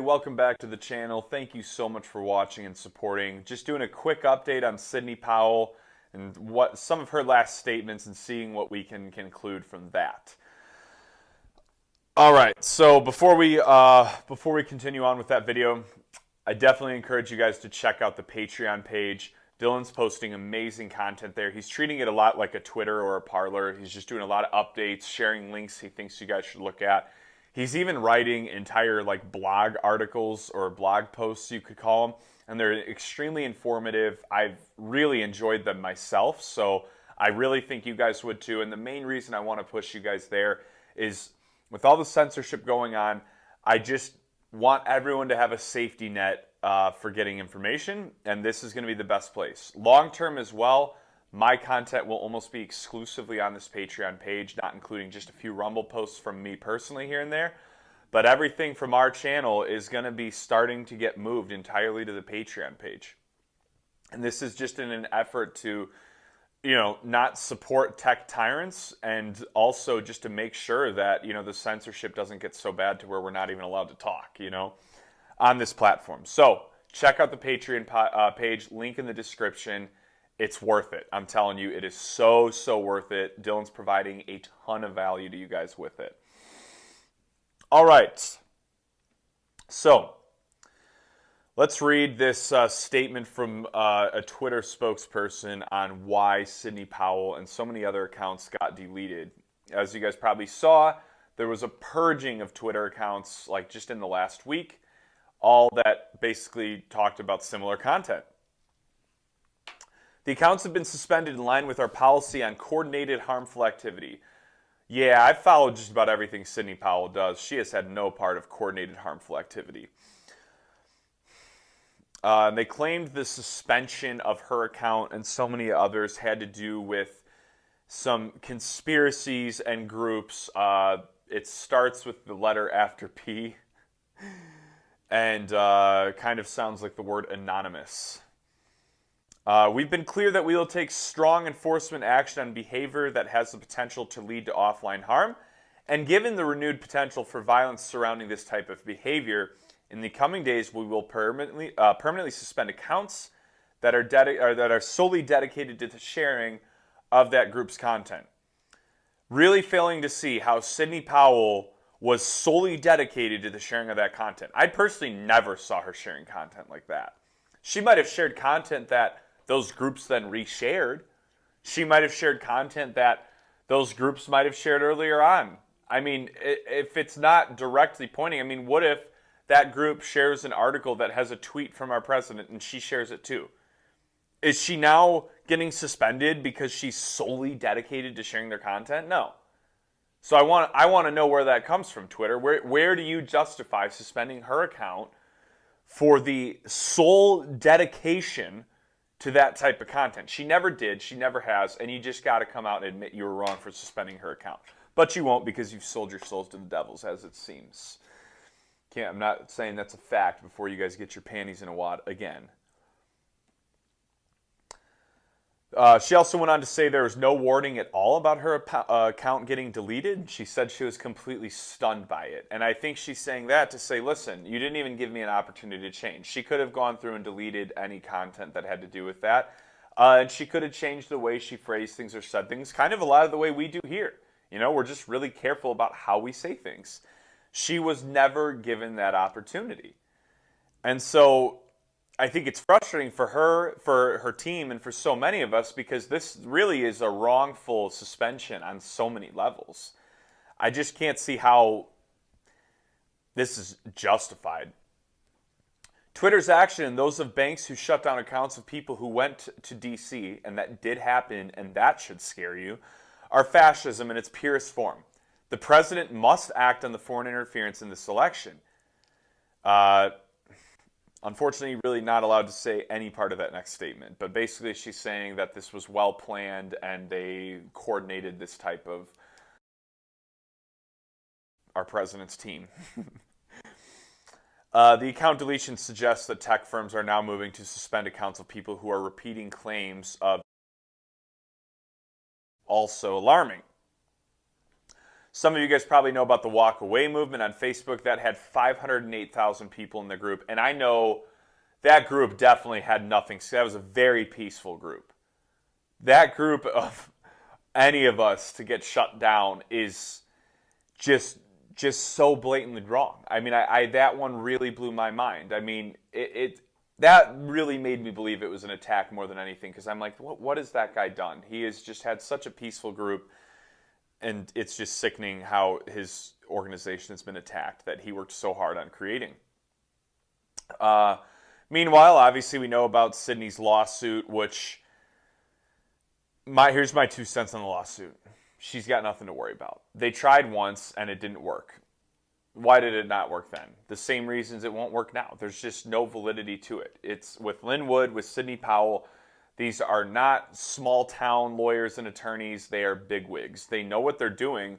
Welcome back to the channel. Thank you so much for watching and supporting. Just doing a quick update on Sidney Powell and what some of her last statements and seeing what we can conclude from that. All right, so before we continue on with that video, I definitely encourage you guys to check out the Patreon page. Dylan's posting amazing content there. He's treating it a lot like a Twitter or a Parler. He's just doing a lot of updates, sharing links he thinks you guys should look at. He's even writing entire blog articles or blog posts, you could call them, and they're extremely informative. I've really enjoyed them myself, so I really think you guys would too. And the main reason I want to push you guys there is with all the censorship going on, I just want everyone to have a safety net for getting information, and this is going to be the best place. Long term as well, my content will almost be exclusively on this Patreon page, not including just a few Rumble posts from me personally here and there. But everything from our channel is going to be starting to get moved entirely to the Patreon page. And this is just in an effort to, not support tech tyrants, and also just to make sure that, the censorship doesn't get so bad to where we're not even allowed to talk, on this platform. So check out the Patreon page, link in the description. It's worth it. I'm telling you, it is so worth it. Dylan's providing a ton of value to you guys with it. All right. So let's read this statement from a Twitter spokesperson on why Sidney Powell and so many other accounts got deleted. As you guys probably saw, there was a purging of Twitter accounts just in the last week, all that basically talked about similar content. The accounts have been suspended in line with our policy on coordinated harmful activity. Yeah, I've followed just about everything Sidney Powell does. She has had no part of coordinated harmful activity. They claimed the suspension of her account and so many others had to do with some conspiracies and groups. It starts with the letter after P and kind of sounds like the word anonymous. We've been clear that we will take strong enforcement action on behavior that has the potential to lead to offline harm, and given the renewed potential for violence surrounding this type of behavior, in the coming days we will permanently suspend accounts that are solely dedicated to the sharing of that group's content. Really failing to see how Sidney Powell was solely dedicated to the sharing of that content. I personally never saw her sharing content like that. She might have shared content that those groups then reshared. She might have shared content that those groups might have shared earlier on. I mean, if it's not directly pointing, what if that group shares an article that has a tweet from our president and she shares it too? Is she now getting suspended because she's solely dedicated to sharing their content? No. So I want to know where that comes from, Twitter. Where do you justify suspending her account for the sole dedication to that type of content? She never did, she never has, and you just got to come out and admit you were wrong for suspending her account. But you won't, because you've sold your souls to the devils, as it seems. I'm not saying that's a fact before you guys get your panties in a wad again. She also went on to say there was no warning at all about her account getting deleted. She said she was completely stunned by it. And I think she's saying that to say, listen, you didn't even give me an opportunity to change. She could have gone through and deleted any content that had to do with that. And she could have changed the way she phrased things or said things, kind of a lot of the way we do here. We're just really careful about how we say things. She was never given that opportunity. And so I think it's frustrating for her team, and for so many of us, because this really is a wrongful suspension on so many levels. I just can't see how this is justified. Twitter's action and those of banks who shut down accounts of people who went to D.C., and that did happen, and that should scare you, are fascism in its purest form. The president must act on the foreign interference in this election. Unfortunately, really not allowed to say any part of that next statement. But basically, she's saying that this was well planned and they coordinated this type of our president's team. The account deletion suggests that tech firms are now moving to suspend accounts of people who are repeating claims of also alarming. Some of you guys probably know about the Walk Away movement on Facebook. That had 508,000 people in the group. And I know that group definitely had nothing. So that was a very peaceful group. That group of any of us to get shut down is just so blatantly wrong. I mean, that one really blew my mind. I mean, that really made me believe it was an attack more than anything, because I'm like, what has that guy done? He has just had such a peaceful group, and it's just sickening how his organization has been attacked that he worked so hard on creating. Meanwhile, obviously, we know about Sidney's lawsuit, which here's my 2 cents on the lawsuit. She's got nothing to worry about. They tried once, and it didn't work. Why did it not work then? The same reasons it won't work now. There's just no validity to it. It's with Lynn Wood, with Sidney Powell. These are not small-town lawyers and attorneys. They are bigwigs. They know what they're doing,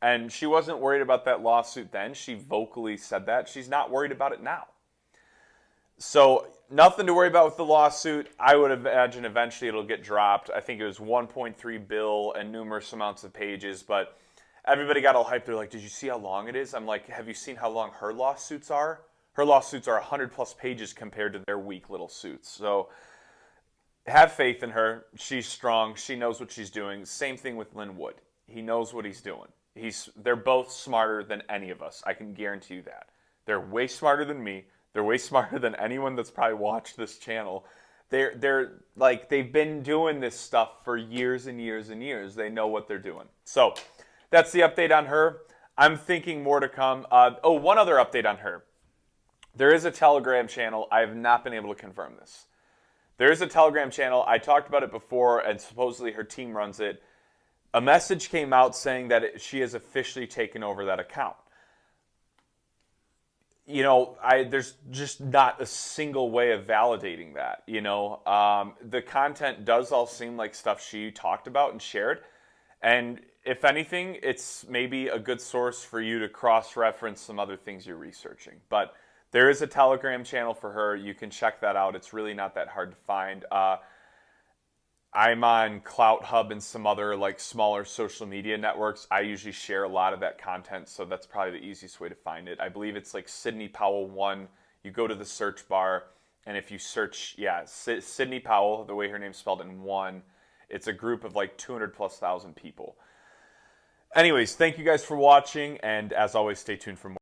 and she wasn't worried about that lawsuit then. She vocally said that. She's not worried about it now. So nothing to worry about with the lawsuit. I would imagine eventually it'll get dropped. I think it was 1.3 bill and numerous amounts of pages, but everybody got all hyped. They're like, did you see how long it is? I'm like, have you seen how long her lawsuits are? Her lawsuits are 100 plus pages compared to their weak little suits. So have faith in her. She's strong. She knows what she's doing. Same thing with Lynn Wood. He knows what he's doing. They're both smarter than any of us. I can guarantee you that. They're way smarter than me. They're way smarter than anyone that's probably watched this channel. They're like, they've been doing this stuff for years and years and years. They know what they're doing. So that's the update on her. I'm thinking more to come. One other update on her. There is a Telegram channel. I have not been able to confirm this. There is a Telegram channel. I talked about it before, and supposedly her team runs it. A message came out saying that she has officially taken over that account. You know, there's just not a single way of validating that, you know. The content does all seem like stuff she talked about and shared. And if anything, it's maybe a good source for you to cross-reference some other things you're researching. But there is a Telegram channel for her. You can check that out. It's really not that hard to find. I'm on Clout Hub and some other like smaller social media networks. I usually share a lot of that content, so that's probably the easiest way to find it. I believe it's like Sidney Powell 1. You go to the search bar, and if you search, Sidney Powell, the way her name's spelled in 1, it's a group of like 200,000+ people. Anyways, thank you guys for watching, and as always, stay tuned for more.